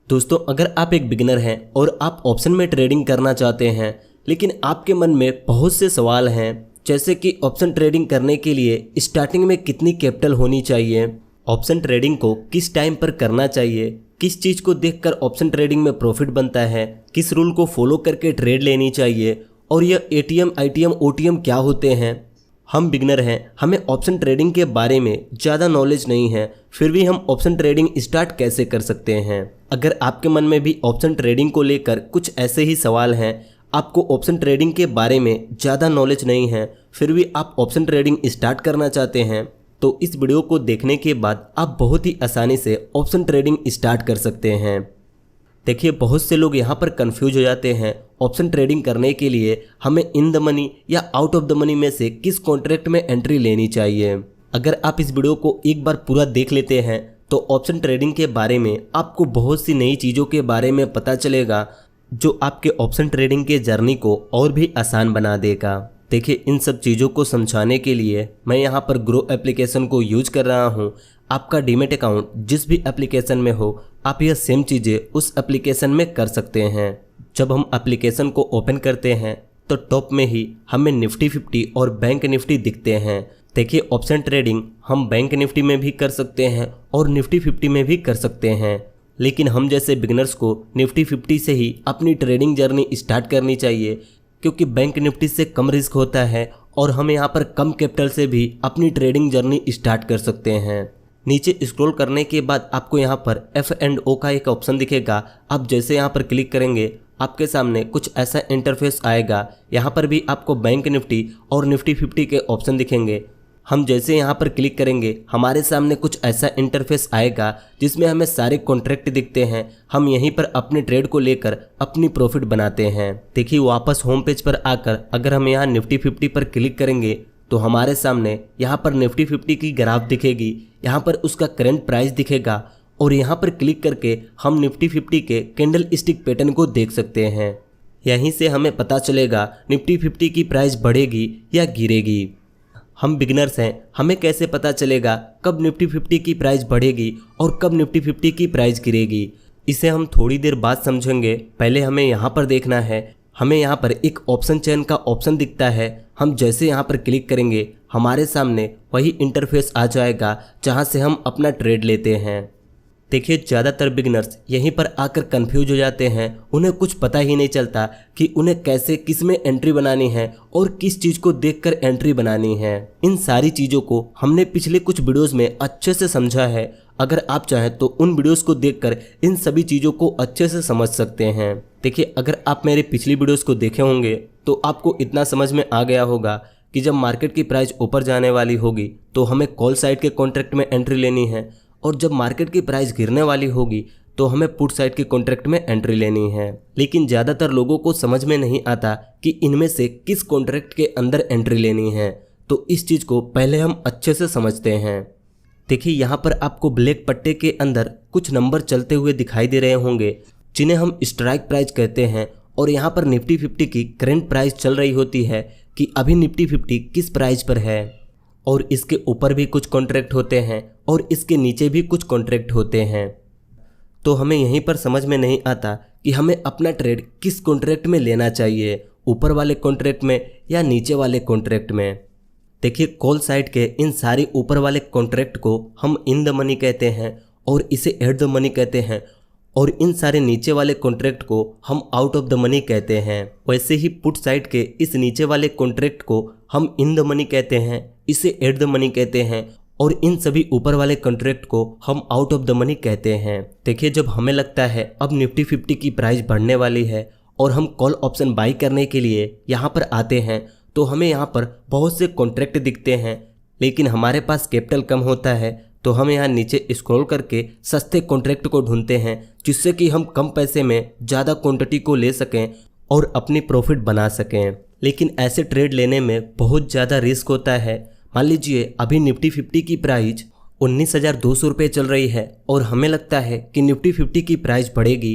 दोस्तों, अगर आप एक बिगिनर हैं और आप ऑप्शन में ट्रेडिंग करना चाहते हैं, लेकिन आपके मन में बहुत से सवाल हैं, जैसे कि ऑप्शन ट्रेडिंग करने के लिए स्टार्टिंग में कितनी कैपिटल होनी चाहिए, ऑप्शन ट्रेडिंग को किस टाइम पर करना चाहिए, किस चीज़ को देखकर ऑप्शन ट्रेडिंग में प्रॉफिट बनता है, किस रूल को फॉलो करके ट्रेड लेनी चाहिए, और यह एटीएम, आईटीएम, ओटीएम क्या होते हैं। हम बिगनर हैं, हमें ऑप्शन ट्रेडिंग के बारे में ज़्यादा नॉलेज नहीं है, फिर भी हम ऑप्शन ट्रेडिंग स्टार्ट कैसे कर सकते हैं। अगर आपके मन में भी ऑप्शन ट्रेडिंग को लेकर कुछ ऐसे ही सवाल हैं, आपको ऑप्शन ट्रेडिंग के बारे में ज़्यादा नॉलेज नहीं है, फिर भी आप ऑप्शन ट्रेडिंग स्टार्ट करना चाहते हैं, तो इस वीडियो को देखने के बाद आप बहुत ही आसानी से ऑप्शन ट्रेडिंग स्टार्ट कर सकते हैं। देखिए, बहुत से लोग यहाँ पर कंफ्यूज हो जाते हैं। ऑप्शन ट्रेडिंग करने के लिए हमें इन द मनी या आउट ऑफ द मनी में से किस कॉन्ट्रैक्ट में एंट्री लेनी चाहिए। अगर आप इस वीडियो को एक बार पूरा देख लेते हैं तो ऑप्शन ट्रेडिंग के बारे में आपको बहुत सी नई चीज़ों के बारे में पता चलेगा, जो आपके ऑप्शन ट्रेडिंग के जर्नी को और भी आसान बना देगा। देखिए, इन सब चीज़ों को समझाने के लिए मैं यहाँ पर ग्रो एप्लीकेशन को यूज कर रहा हूँ। आपका डीमेट अकाउंट जिस भी एप्लीकेशन में हो, आप यह सेम चीज़ें उस एप्लीकेशन में कर सकते हैं। जब हम एप्लीकेशन को ओपन करते हैं तो टॉप में ही हमें निफ्टी 50 और बैंक निफ्टी दिखते हैं। देखिए, ऑप्शन ट्रेडिंग हम बैंक निफ्टी में भी कर सकते हैं और निफ्टी 50 में भी कर सकते हैं, लेकिन हम जैसे बिगिनर्स को निफ्टी 50 से ही अपनी ट्रेडिंग जर्नी स्टार्ट करनी चाहिए, क्योंकि बैंक निफ्टी से कम रिस्क होता है और हम यहाँ पर कम कैपिटल से भी अपनी ट्रेडिंग जर्नी स्टार्ट कर सकते हैं। नीचे स्क्रॉल करने के बाद आपको यहाँ पर F&O का एक ऑप्शन दिखेगा। आप जैसे यहाँ पर क्लिक करेंगे, आपके सामने कुछ ऐसा इंटरफेस आएगा। यहाँ पर भी आपको बैंक निफ्टी और निफ्टी 50 के ऑप्शन दिखेंगे। हम जैसे यहाँ पर क्लिक करेंगे, हमारे सामने कुछ ऐसा इंटरफेस आएगा जिसमें हमें सारे कॉन्ट्रैक्ट दिखते हैं। हम यहीं पर अपने ट्रेड को लेकर अपनी प्रॉफिट बनाते हैं। देखिए, वापस होम पेज पर आकर अगर हम यहाँ निफ्टी 50 पर क्लिक करेंगे तो हमारे सामने यहाँ पर निफ्टी 50 की ग्राफ दिखेगी, यहाँ पर उसका करंट प्राइस दिखेगा, और यहाँ पर क्लिक करके हम निफ्टी 50 के कैंडल स्टिक पैटर्न को देख सकते हैं। यहीं से हमें पता चलेगा निफ्टी 50 की प्राइस बढ़ेगी या गिरेगी। हम बिगिनर्स हैं, हमें कैसे पता चलेगा कब निफ्टी 50 की प्राइस बढ़ेगी और कब निफ्टी 50 की प्राइस गिरेगी। इसे हम थोड़ी देर बाद समझेंगे। पहले हमें यहाँ पर देखना है, हमें यहाँ पर एक ऑप्शन चेन का ऑप्शन दिखता है। हम जैसे यहाँ पर क्लिक करेंगे, हमारे सामने वही इंटरफेस आ जाएगा जहाँ से हम अपना ट्रेड लेते हैं। देखिए, ज़्यादातर बिगिनर्स यहीं पर आकर कंफ्यूज हो जाते हैं। उन्हें कुछ पता ही नहीं चलता कि उन्हें कैसे किस में एंट्री बनानी है और किस चीज़ को देखकर एंट्री बनानी है। इन सारी चीज़ों को हमने पिछले कुछ वीडियोस में अच्छे से समझा है। अगर आप चाहें तो उन वीडियोस को देखकर इन सभी चीज़ों को अच्छे से समझ सकते हैं। देखिए, अगर आप मेरे पिछली वीडियोस को देखे होंगे तो आपको इतना समझ में आ गया होगा कि जब मार्केट की प्राइस ऊपर जाने वाली होगी तो हमें कॉल साइड के कॉन्ट्रैक्ट में एंट्री लेनी है, और जब मार्केट की प्राइस गिरने वाली होगी तो हमें पुट साइड के कॉन्ट्रैक्ट में एंट्री लेनी है। लेकिन ज़्यादातर लोगों को समझ में नहीं आता कि इनमें से किस कॉन्ट्रैक्ट के अंदर एंट्री लेनी है, तो इस चीज़ को पहले हम अच्छे से समझते हैं। देखिए, यहाँ पर आपको ब्लैक पट्टे के अंदर कुछ नंबर चलते हुए दिखाई दे रहे होंगे, जिन्हें हम स्ट्राइक प्राइस कहते हैं, और यहाँ पर निफ्टी 50 की करंट प्राइस चल रही होती है कि अभी निफ्टी 50 किस प्राइस पर है, और इसके ऊपर भी कुछ कॉन्ट्रैक्ट होते हैं और इसके नीचे भी कुछ कॉन्ट्रैक्ट होते हैं। तो हमें यहीं पर समझ में नहीं आता कि हमें अपना ट्रेड किस कॉन्ट्रैक्ट में लेना चाहिए, ऊपर वाले कॉन्ट्रैक्ट में या नीचे वाले कॉन्ट्रैक्ट में। देखिए, कॉल साइड के इन सारे ऊपर वाले कॉन्ट्रैक्ट को हम इन द मनी कहते हैं और इसे एट द मनी कहते हैं, और इन सारे नीचे वाले कॉन्ट्रैक्ट को हम आउट ऑफ द मनी कहते हैं। वैसे ही पुट साइड के इस नीचे वाले कॉन्ट्रैक्ट को हम इन द मनी कहते हैं, इसे एट द मनी कहते हैं, और इन सभी ऊपर वाले कॉन्ट्रैक्ट को हम आउट ऑफ द मनी कहते हैं। देखिए, जब हमें लगता है अब निफ्टी 50 की प्राइस बढ़ने वाली है और हम कॉल ऑप्शन बाई करने के लिए यहाँ पर आते हैं, तो हमें यहाँ पर बहुत से कॉन्ट्रैक्ट दिखते हैं, लेकिन हमारे पास कैपिटल कम होता है, तो हम यहाँ नीचे स्क्रॉल करके सस्ते कॉन्ट्रैक्ट को ढूंढते हैं, जिससे कि हम कम पैसे में ज़्यादा क्वांटिटी को ले सकें और अपनी प्रॉफिट बना सकें। लेकिन ऐसे ट्रेड लेने में बहुत ज़्यादा रिस्क होता है। मान लीजिए अभी निफ्टी 50 की प्राइस 19,200 रुपये चल रही है और हमें लगता है कि निफ्टी 50 की प्राइस बढ़ेगी,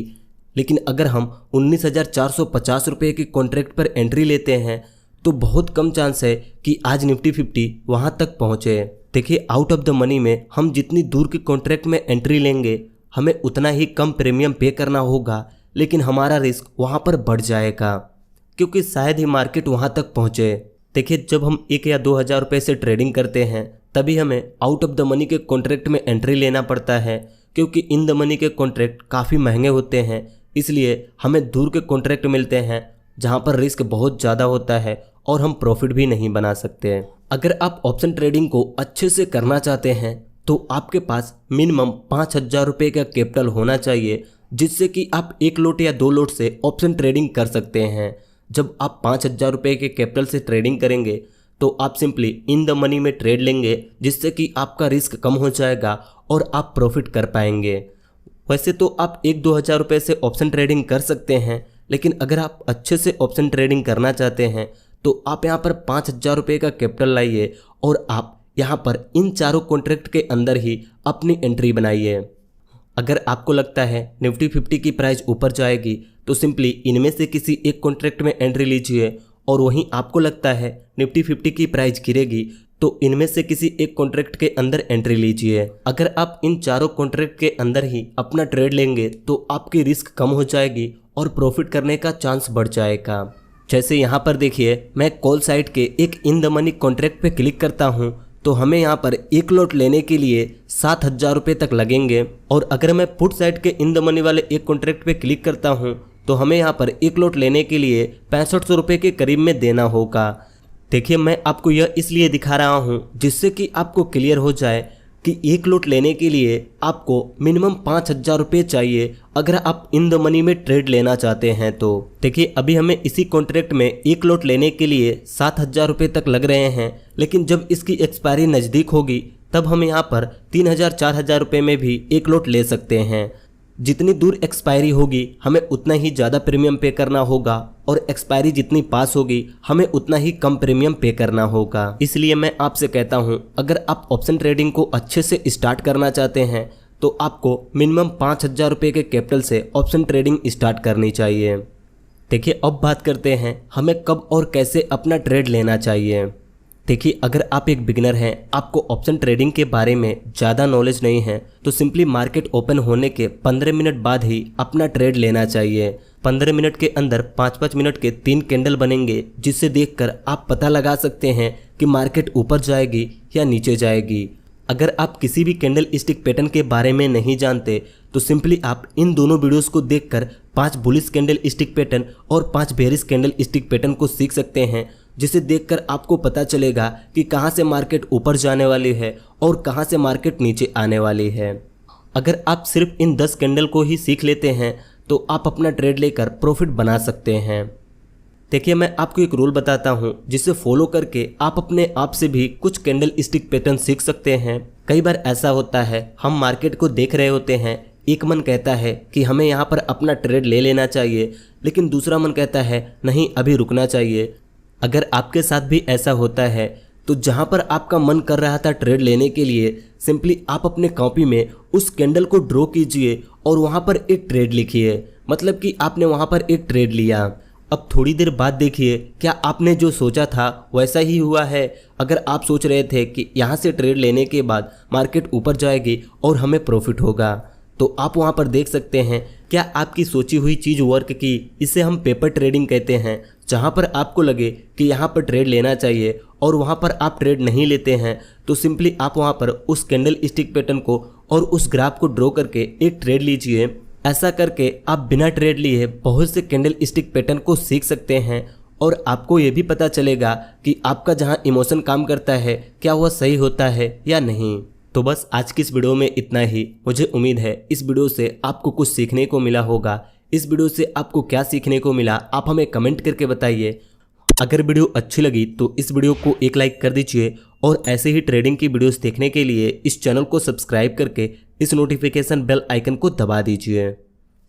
लेकिन अगर हम 19,450 रुपये के कॉन्ट्रैक्ट पर एंट्री लेते हैं तो बहुत कम चांस है कि आज निफ्टी 50 वहाँ तक पहुँचे। देखिए, आउट ऑफ द मनी में हम जितनी दूर के कॉन्ट्रैक्ट में एंट्री लेंगे हमें उतना ही कम प्रीमियम पे करना होगा, लेकिन हमारा रिस्क वहाँ पर बढ़ जाएगा क्योंकि शायद ही मार्केट वहाँ तक पहुँचे। देखिए, जब हम 1 या 2 हज़ार रुपये से ट्रेडिंग करते हैं तभी हमें आउट ऑफ द मनी के कॉन्ट्रैक्ट में एंट्री लेना पड़ता है, क्योंकि इन द मनी के कॉन्ट्रैक्ट काफ़ी महंगे होते हैं। इसलिए हमें दूर के कॉन्ट्रैक्ट मिलते हैं जहाँ पर रिस्क बहुत ज़्यादा होता है और हम प्रॉफिट भी नहीं बना सकते हैं। अगर आप ऑप्शन ट्रेडिंग को अच्छे से करना चाहते हैं तो आपके पास मिनिमम 5,000 रुपये का कैपिटल होना चाहिए, जिससे कि आप 1 लोट या 2 लोट से ऑप्शन ट्रेडिंग कर सकते हैं। जब आप 5,000 रुपये के कैपिटल से ट्रेडिंग करेंगे तो आप सिंपली इन द मनी में ट्रेड लेंगे, जिससे कि आपका रिस्क कम हो जाएगा और आप प्रॉफिट कर पाएंगे। वैसे तो आप 1-2 हज़ार रुपये से ऑप्शन ट्रेडिंग कर सकते हैं, लेकिन अगर आप अच्छे से ऑप्शन ट्रेडिंग करना चाहते हैं तो आप यहाँ पर 5,000 रुपये का कैपिटल लाइए और आप यहाँ पर इन चारों कॉन्ट्रैक्ट के अंदर ही अपनी एंट्री बनाइए। अगर आपको लगता है निफ्टी 50 की प्राइस ऊपर जाएगी तो सिंपली इनमें से किसी एक कॉन्ट्रैक्ट में एंट्री लीजिए, और वहीं आपको लगता है निफ्टी 50 की प्राइस गिरेगी तो इनमें से किसी एक कॉन्ट्रैक्ट के अंदर एंट्री लीजिए। अगर आप इन चारों कॉन्ट्रैक्ट के अंदर ही अपना ट्रेड लेंगे तो आपकी रिस्क कम हो जाएगी और प्रॉफिट करने का चांस बढ़ जाएगा। जैसे यहाँ पर देखिए, मैं कॉल साइड के एक इन द मनी कॉन्ट्रैक्ट पे क्लिक करता हूँ तो हमें यहाँ पर 1 लोट लेने के लिए 7,000 रुपये तक लगेंगे, और अगर मैं पुट साइड के इन द मनी वाले एक कॉन्ट्रैक्ट पे क्लिक करता हूँ तो हमें यहाँ पर 1 लोट लेने के लिए 6500 रुपये के करीब में देना होगा। देखिए, मैं आपको यह इसलिए दिखा रहा हूँ जिससे कि आपको क्लियर हो जाए कि 1 लोट लेने के लिए आपको मिनिमम 5,000 रुपये चाहिए अगर आप इन द मनी में ट्रेड लेना चाहते हैं तो। देखिए, अभी हमें इसी कॉन्ट्रैक्ट में 1 लोट लेने के लिए 7,000 रुपये तक लग रहे हैं, लेकिन जब इसकी एक्सपायरी नज़दीक होगी तब हम यहाँ पर 3,000-4,000 रुपये में भी 1 लोट ले सकते हैं। जितनी दूर एक्सपायरी होगी हमें उतना ही ज़्यादा प्रीमियम पे करना होगा, और एक्सपायरी जितनी पास होगी हमें उतना ही कम प्रीमियम पे करना होगा। इसलिए मैं आपसे कहता हूँ, अगर आप ऑप्शन ट्रेडिंग को अच्छे से स्टार्ट करना चाहते हैं तो आपको मिनिमम 5,000 रुपये के कैपिटल से ऑप्शन ट्रेडिंग स्टार्ट करनी चाहिए। देखिए, अब बात करते हैं हमें कब और कैसे अपना ट्रेड लेना चाहिए। देखिए, अगर आप एक बिगिनर हैं, आपको ऑप्शन ट्रेडिंग के बारे में ज़्यादा नॉलेज नहीं है, तो सिंपली मार्केट ओपन होने के 15 मिनट बाद ही अपना ट्रेड लेना चाहिए। 15 मिनट के अंदर 5-5 मिनट के 3 कैंडल बनेंगे, जिससे देखकर आप पता लगा सकते हैं कि मार्केट ऊपर जाएगी या नीचे जाएगी। अगर आप किसी भी कैंडल स्टिक पैटर्न के बारे में नहीं जानते तो सिंपली आप इन दोनों वीडियोस को देखकर 5 बुलिश कैंडल स्टिक पैटर्न और 5 बेरिश कैंडल स्टिक पैटर्न को सीख सकते हैं, जिसे देखकर आपको पता चलेगा कि कहां से मार्केट ऊपर जाने वाली है और कहां से मार्केट नीचे आने वाली है। अगर आप सिर्फ इन 10 कैंडल को ही सीख लेते हैं तो आप अपना ट्रेड लेकर प्रॉफिट बना सकते हैं। देखिए, मैं आपको एक रूल बताता हूं जिसे फॉलो करके आप अपने आप से भी कुछ कैंडल स्टिक पैटर्न सीख सकते हैं। कई बार ऐसा होता है, हम मार्केट को देख रहे होते हैं, एक मन कहता है कि हमें यहाँ पर अपना ट्रेड ले लेना चाहिए, लेकिन दूसरा मन कहता है नहीं, अभी रुकना चाहिए। अगर आपके साथ भी ऐसा होता है तो जहाँ पर आपका मन कर रहा था ट्रेड लेने के लिए, सिंपली आप अपने कॉपी में उस कैंडल को ड्रॉ कीजिए और वहाँ पर एक ट्रेड लिखिए, मतलब कि आपने वहाँ पर एक ट्रेड लिया। अब थोड़ी देर बाद देखिए क्या आपने जो सोचा था वैसा ही हुआ है। अगर आप सोच रहे थे कि यहाँ से ट्रेड लेने के बाद मार्केट ऊपर जाएगी और हमें प्रॉफिट होगा, तो आप वहाँ पर देख सकते हैं क्या आपकी सोची हुई चीज़ वर्क की। इसे हम पेपर ट्रेडिंग कहते हैं, जहाँ पर आपको लगे कि यहाँ पर ट्रेड लेना चाहिए और वहाँ पर आप ट्रेड नहीं लेते हैं, तो सिंपली आप वहाँ पर उस कैंडल स्टिक पैटर्न को और उस ग्राफ को ड्रॉ करके एक ट्रेड लीजिए। ऐसा करके आप बिना ट्रेड लिए बहुत से कैंडल स्टिक पैटर्न को सीख सकते हैं, और आपको ये भी पता चलेगा कि आपका जहाँ इमोशन काम करता है क्या वह सही होता है या नहीं। तो बस आज की इस वीडियो में इतना ही। मुझे उम्मीद है इस वीडियो से आपको कुछ सीखने को मिला होगा। इस वीडियो से आपको क्या सीखने को मिला आप हमें कमेंट करके बताइए। अगर वीडियो अच्छी लगी तो इस वीडियो को एक लाइक कर दीजिए, और ऐसे ही ट्रेडिंग की वीडियोस देखने के लिए इस चैनल को सब्सक्राइब करके इस नोटिफिकेशन बेल आइकन को दबा दीजिए।